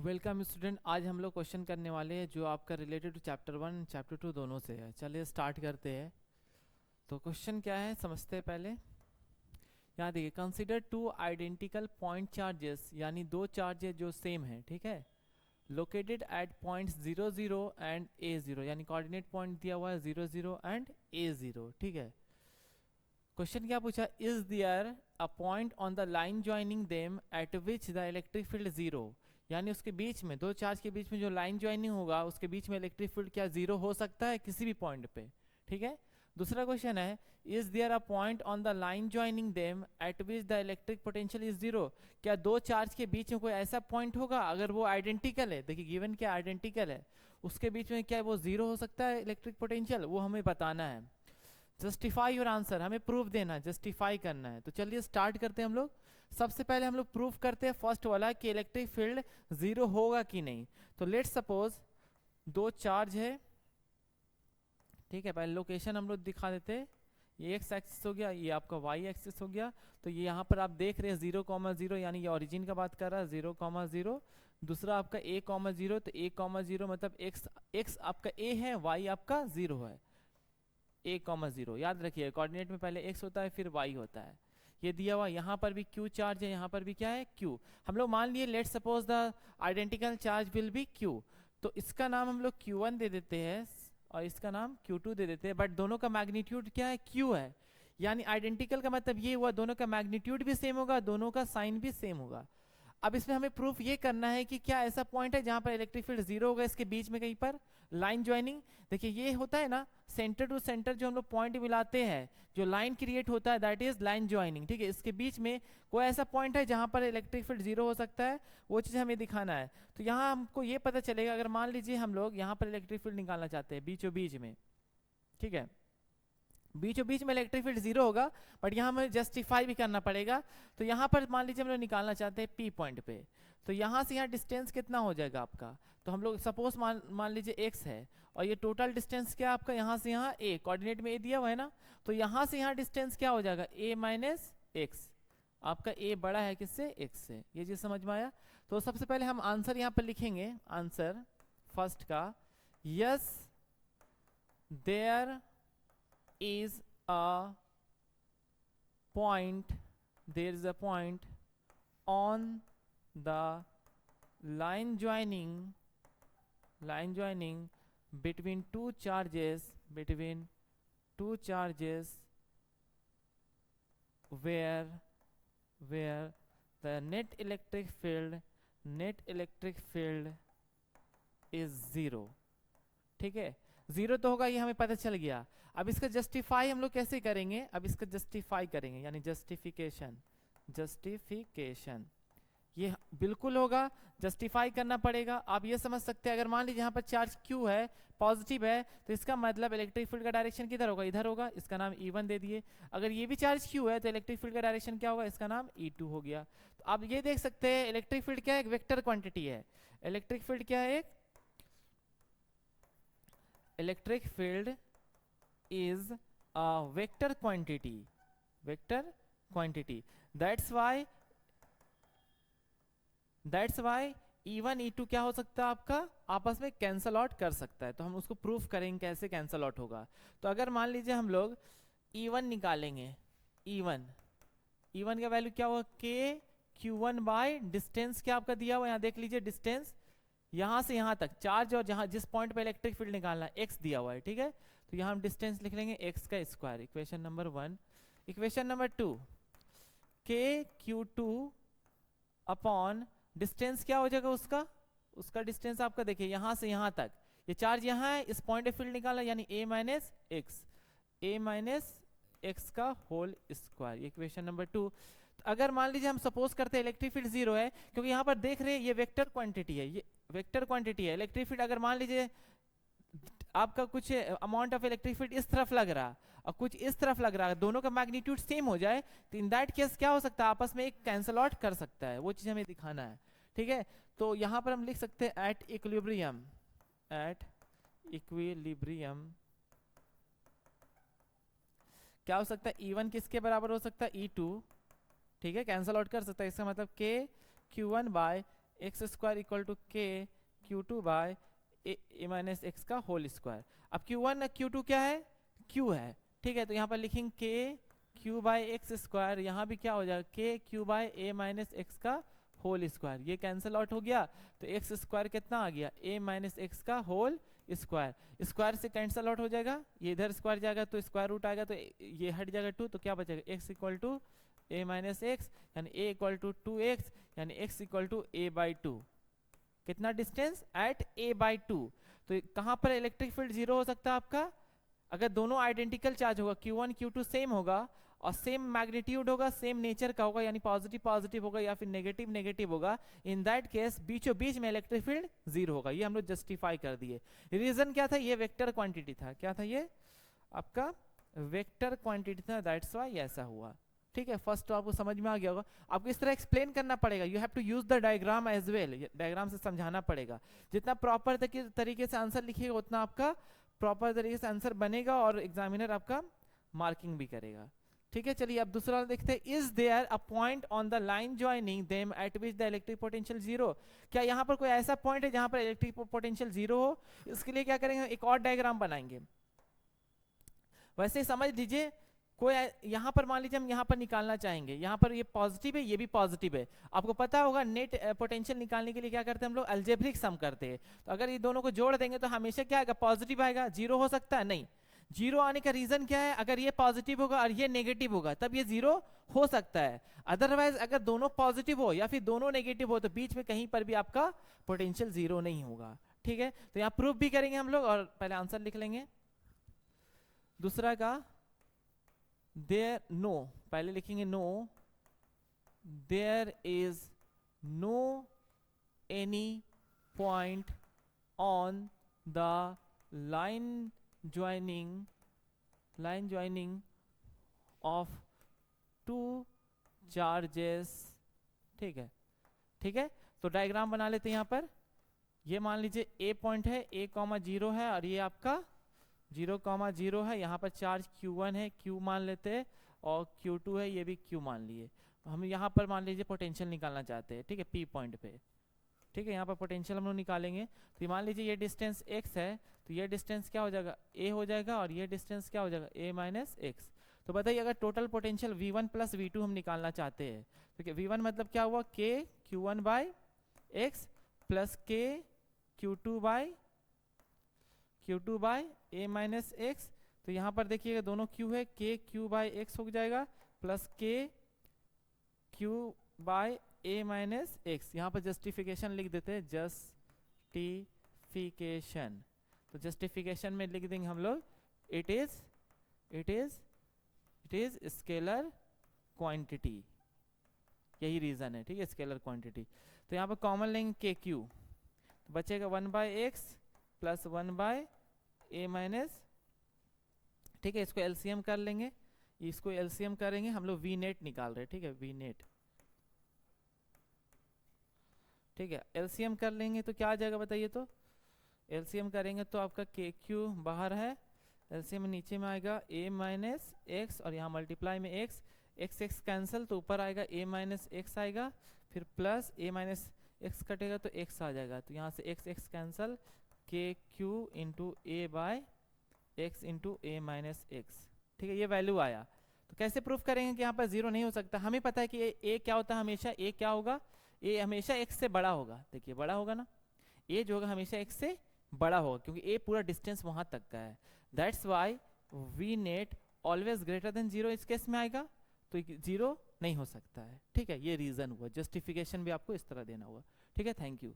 Welcome student. आज हम लोग क्वेश्चन करने वाले हैं जो आपका रिलेटेड टू चैप्टर 1 चैप्टर 2 दोनों से है। चलिए स्टार्ट करते हैं। तो क्वेश्चन क्या है समझते हैं पहले। यहाँ देखिए, consider two identical point charges, यानी दो चार्जेस जो सेम है, ठीक है, located at points 0 0 and A0, यानी कोऑर्डिनेट पॉइंट दिया हुआ है 0 0 एंड A0, ठीक है। क्वेश्चन क्या पूछा, is there a point on the line joining them at which the electric field zero, यानी उसके बीच में दो चार्ज के बीच में जो लाइन ज्वाइनिंग होगा उसके बीच में इलेक्ट्रिक फील्ड क्या जीरो हो सकता है किसी भी पॉइंट पे, ठीक है। दूसरा क्वेश्चन है, is there a point on the line joining them at which the electric potential is zero, क्या दो चार्ज के बीच में कोई ऐसा पॉइंट होगा अगर वो आइडेंटिकल है, देखिए गिवन क्या आइडेंटिकल है, उसके बीच में क्या वो जीरो हो सकता है इलेक्ट्रिक पोटेंशियल, वो हमें बताना है। जस्टिफाई योर आंसर, हमें प्रूफ देना है, जस्टिफाई करना है। तो चलिए स्टार्ट करते हैं हम लोग। सबसे पहले हम लोग प्रूफ करते हैं फर्स्ट वाला कि इलेक्ट्रिक फील्ड जीरो होगा कि नहीं। तो लेट्स सपोज दो चार्ज है, ठीक है। पहले लोकेशन हम लोग दिखा देते हैं। ये एक्स एक्सिस हो गया, ये आपका वाई एक्सिस हो गया। तो ये यहाँ पर आप देख रहे हैं 0,0, यानी ये ओरिजिन का बात कर रहा है 0,0। दूसरा आपका A,0, तो A,0 मतलब एक्स आपका A है, वाई आपका 0 है। A,0 याद रखिए, कोऑर्डिनेट में पहले x होता है फिर y होता है। ये दिया हुआ, यहाँ पर भी q चार्ज है, यहाँ पर भी क्या है q। हम लोग मान लिए let suppose the identical charge will be q, तो इसका नाम हम लोग q1 दे देते हैं और इसका नाम q2 दे देते हैं। बट दोनों का मैग्नीट्यूड क्या है, q है, यानी आइडेंटिकल का मतलब ये हुआ दोनों का मैग्नीट्यूड भी सेम होगा, दोनों का साइन भी सेम होगा। अब इसमें हमें प्रूफ ये करना है कि क्या ऐसा पॉइंट है जहां पर इलेक्ट्रिक फील्ड जीरो होगा इसके बीच में कहीं पर लाइन ज्वाइनिंग। देखिए ये होता है ना सेंटर टू सेंटर, जो हम लोग पॉइंट मिलाते हैं, जो लाइन क्रिएट होता है दैट इज लाइन ज्वाइनिंग, ठीक है। इसके बीच में कोई ऐसा पॉइंट है जहां पर इलेक्ट्रिक फील्ड जीरो हो सकता है, वो चीज हमें दिखाना है। तो यहाँ हमको ये पता चलेगा, अगर मान लीजिए हम लोग यहाँ पर इलेक्ट्रिक फील्ड निकालना चाहते हैं बीचों बीच में, ठीक है, बीचों बीच में इलेक्ट्रिक फील्ड जीरो होगा, बट यहाँ हमें जस्टिफाई भी करना पड़ेगा। तो यहाँ पर मान लीजिए हम लोग निकालना चाहते हैं P पॉइंट पे, तो यहाँ से यहाँ डिस्टेंस कितना हो जाएगा आपका। तो हम लोग सपोज मान लीजिए x है, और ये टोटल डिस्टेंस क्या आपका यहाँ से यहाँ a, कोऑर्डिनेट में a दिया हुआ है ना, तो यहाँ से यहाँ डिस्टेंस क्या हो जाएगा a माइनस एक्स। आपका a बड़ा है किससे, x से। ये चीज समझ में आया। तो सबसे पहले हम आंसर यहाँ पर लिखेंगे, आंसर फर्स्ट का, yes there is a point, there is a point on the line joining between two charges where the net electric field is zero, ठीक है। जीरो तो होगा, ये हमें पता चल गया। अब इसका जस्टिफाई हम लोग कैसे करेंगे, अब इसका जस्टिफाई करेंगे, यानी जस्टिफिकेशन ये बिल्कुल होगा, जस्टिफाई करना पड़ेगा। आप ये समझ सकते हैं, अगर मान लीजिए यहाँ पर चार्ज Q है, पॉजिटिव है, तो इसका मतलब इलेक्ट्रिक फील्ड का डायरेक्शन किधर होगा, इधर होगा, इसका नाम E1 दे दिए। अगर ये भी चार्ज Q है तो इलेक्ट्रिक फील्ड का डायरेक्शन क्या होगा, इसका नाम E2 हो गया। तो आप ये देख सकते हैं इलेक्ट्रिक फील्ड क्या है, एक वेक्टर क्वांटिटी है। इलेक्ट्रिक फील्ड क्या है, electric field is a vector quantity, that's why E1 E2 क्या हो सकता है आपका, आपस में कैंसल आउट कर सकता है। तो हम उसको प्रूफ करेंगे कैसे कैंसल आउट होगा। तो अगर मान लीजिए हम लोग E1 निकालेंगे, E1 का वैल्यू क्या होगा, K Q1 बाय डिस्टेंस क्या आपका दिया हुआ, यहाँ देख लीजिए डिस्टेंस यहाँ से यहाँ तक चार्ज, और जहाँ जिस पॉइंट पे इलेक्ट्रिक फील्ड निकालना है x दिया हुआ है, ठीक है। तो यहाँ हम डिस्टेंस लिख लेंगे x का square, equation number 1। Equation number 2, k q2 upon distance क्या हो जाएगा उसका डिस्टेंस आपका देखिए यहाँ से यहाँ तक, ये चार्ज यहाँ है, इस पॉइंट पे फील्ड निकाला, यानी a माइनस एक्स का होल स्क्वायर, इक्वेशन नंबर 2। अगर मान लीजिए हम सपोज करते हैं इलेक्ट्रिक फील्ड जीरो है, क्योंकि यहाँ पर देख रहे हैं ये वेक्टर क्वांटिटी है, ये वेक्टर क्वांटिटी है इलेक्ट्रिक फील्ड। अगर मान लीजिए आपका कुछ अमाउंट ऑफ इलेक्ट्रिक फील्ड इस तरफ लग रहा और कुछ इस तरफ लग रहा है, दोनों का मैग्नीट्यूड सेम हो जाए, तो इन दैट केस क्या हो सकता है, आपस में एक कैंसल आउट कर सकता है, वो चीज हमें दिखाना है, ठीक है। तो यहाँ पर हम लिख सकते हैं एट इक्विलिब्रियम क्या हो सकता है, E1 किसके बराबर हो सकता है, E2, ठीक है, कैंसल आउट कर सकता है। इसका मतलब K Q1 by x square equal to K Q two by a minus x का होल स्क्वायर। अब Q1 Q2 क्या है, Q है, ठीक है। तो यहाँ पर लिखेंगे के क्यू बाय एक्स स्क्वायर, यहाँ भी क्या हो जाएगा के Q by a minus x का होल स्क्वायर, ये कैंसिल आउट हो गया। तो एक्स स्क्वायर कितना आ गया, ए माइनस एक्स का होल स्क्वायर, स्क्वायर से कैंसिल आउट हो जाएगा, ये इधर स्क्वायर जाएगा तो स्क्वायर रूट आएगा, तो ये हट जाएगा 2, तो क्या बचेगा x equal to a minus x, यानी ए इक्वल टू 2x, यानी x equal to a by 2। कितना डिस्टेंस, एट ए बाई 2। तो कहाँ पर इलेक्ट्रिक फील्ड जीरो हो सकता है आपका, अगर दोनों आइडेंटिकल चार्ज होगा, Q1 Q2 सेम होगा और सेम मैग्नीट्यूड होगा, सेम नेचर का होगा, यानी पॉजिटिव पॉजिटिव होगा या फिर नेगेटिव नेगेटिव होगा, इन दैट केस बीचों बीच में इलेक्ट्रिक फील्ड जीरो होगा। ये हम लोग जस्टिफाई कर दिए। रीजन क्या था, ये वेक्टर क्वांटिटी था, क्या था ये आपका वेक्टर क्वांटिटी था, दैट्स व्हाई ऐसा हुआ। ठीक है, फर्स्ट तो आपको समझ में आ गया होगा। आपको इस तरह एक्सप्लेन करना पड़ेगा, you have to use the diagram as well, diagram से समझाना पड़ेगा। जितना प्रॉपर तरीके से आंसर लिखिएगा उतना आपका प्रॉपर तरीके से आंसर बनेगा और एग्जामिनर आपका मार्किंग भी करेगा। ठीक है, चलिए अब दूसरा वाला देखते हैं। Is there a point on the line joining them at which the electric potential zero, क्या यहाँ पर कोई ऐसा पॉइंट है जहां पर इलेक्ट्रिक पोटेंशियल जीरो हो? इसके लिए क्या करेंगे, एक और डायग्राम बनाएंगे। वैसे समझ लीजिए, कोई यहाँ पर मान लीजिए हम यहाँ पर निकालना चाहेंगे, यहाँ पर ये पॉजिटिव है, ये भी पॉजिटिव है। आपको पता होगा नेट पोटेंशियल निकालने के लिए क्या करते हैं हम लोग, अलजेब्रिक सम करते हैं। तो अगर ये दोनों को जोड़ देंगे तो हमेशा क्या आएगा, पॉजिटिव आएगा। जीरो हो सकता है नहीं, जीरो आने का रीजन क्या है, अगर ये पॉजिटिव होगा और ये नेगेटिव होगा तब ये जीरो हो सकता है। अदरवाइज अगर दोनों पॉजिटिव हो या फिर दोनों नेगेटिव हो तो बीच में कहीं पर भी आपका पोटेंशियल जीरो नहीं होगा। ठीक है, तो यहाँ प्रूफ भी करेंगे हम लोग और पहले आंसर लिख लेंगे। दूसरा का देयर नो, पहले लिखेंगे no there is no any point on the line joining of two charges. ठीक है, ठीक है, तो डायग्राम बना लेते हैं। यहाँ पर ये मान लीजिए ए पॉइंट है, ए कॉमा जीरो है और ये आपका 0 कॉमा 0 है। यहाँ पर चार्ज Q1 है, Q मान लेते हैं, और Q2 है, ये भी Q मान लिए। हम यहाँ पर मान लीजिए पोटेंशियल निकालना चाहते हैं, ठीक है, P पॉइंट पे। ठीक है, यहाँ पर पोटेंशियल हम लोग निकालेंगे। तो मान लीजिए ये डिस्टेंस x है, तो ये डिस्टेंस क्या हो जाएगा, a हो जाएगा, और ये डिस्टेंस क्या हो जाएगा, a माइनस एक्स। तो बताइए अगर total potential V1 plus V2 हम निकालना चाहते हैं, तो V1 मतलब क्या हुआ, k Q1 by x plus k Q2 by a minus x. तो यहाँ पर देखिएगा दोनों q है, k q बाई एक्स हो जाएगा plus k q by a minus x. यहाँ पर जस्टिफिकेशन लिख देते हैं, जस्टिफिकेशन। तो जस्टिफिकेशन में लिख देंगे हम लोग इट इज स्केलर क्वांटिटी, यही रीजन है। ठीक है, स्केलर क्वांटिटी। तो यहाँ पर कॉमन लेंगे के क्यू, तो बचेगा 1 by x plus 1 by A minus. ठीक है, इसको एलसीएम कर लेंगे, इसको एलसीएम करेंगे, हम लोग वी नेट निकाल रहे हैं। ठीक है, वी नेट। ठीक है, एलसीएम कर लेंगे तो क्या आ जाएगा बताइए। तो एलसीएम करेंगे तो आपका के क्यू बाहर है, एलसीएम नीचे में आएगा a माइनस एक्स, और यहाँ मल्टीप्लाई में एक्स एक्स कैंसिल, तो ऊपर आएगा a माइनस एक्स आएगा, फिर प्लस a माइनस एक्स कटेगा तो x आ जाएगा। तो यहाँ से x कैंसिल, के क्यू इंटू ए बाय एक्स इंटू ए माइनस एक्स। ठीक है, ये वैल्यू आया। तो कैसे प्रूफ करेंगे कि यहाँ पर जीरो नहीं हो सकता। हमें पता है कि a क्या होता है, हमेशा a क्या होगा, a हमेशा x से बड़ा होगा। देखिए बड़ा होगा ना, a जो होगा हमेशा x से बड़ा होगा, क्योंकि a पूरा डिस्टेंस वहां तक का है। That's why V net always greater than zero इस केस में आएगा, तो जीरो नहीं हो सकता है। ठीक है, ये रीजन हुआ। जस्टिफिकेशन भी आपको इस तरह देना होगा। ठीक है, थैंक यू।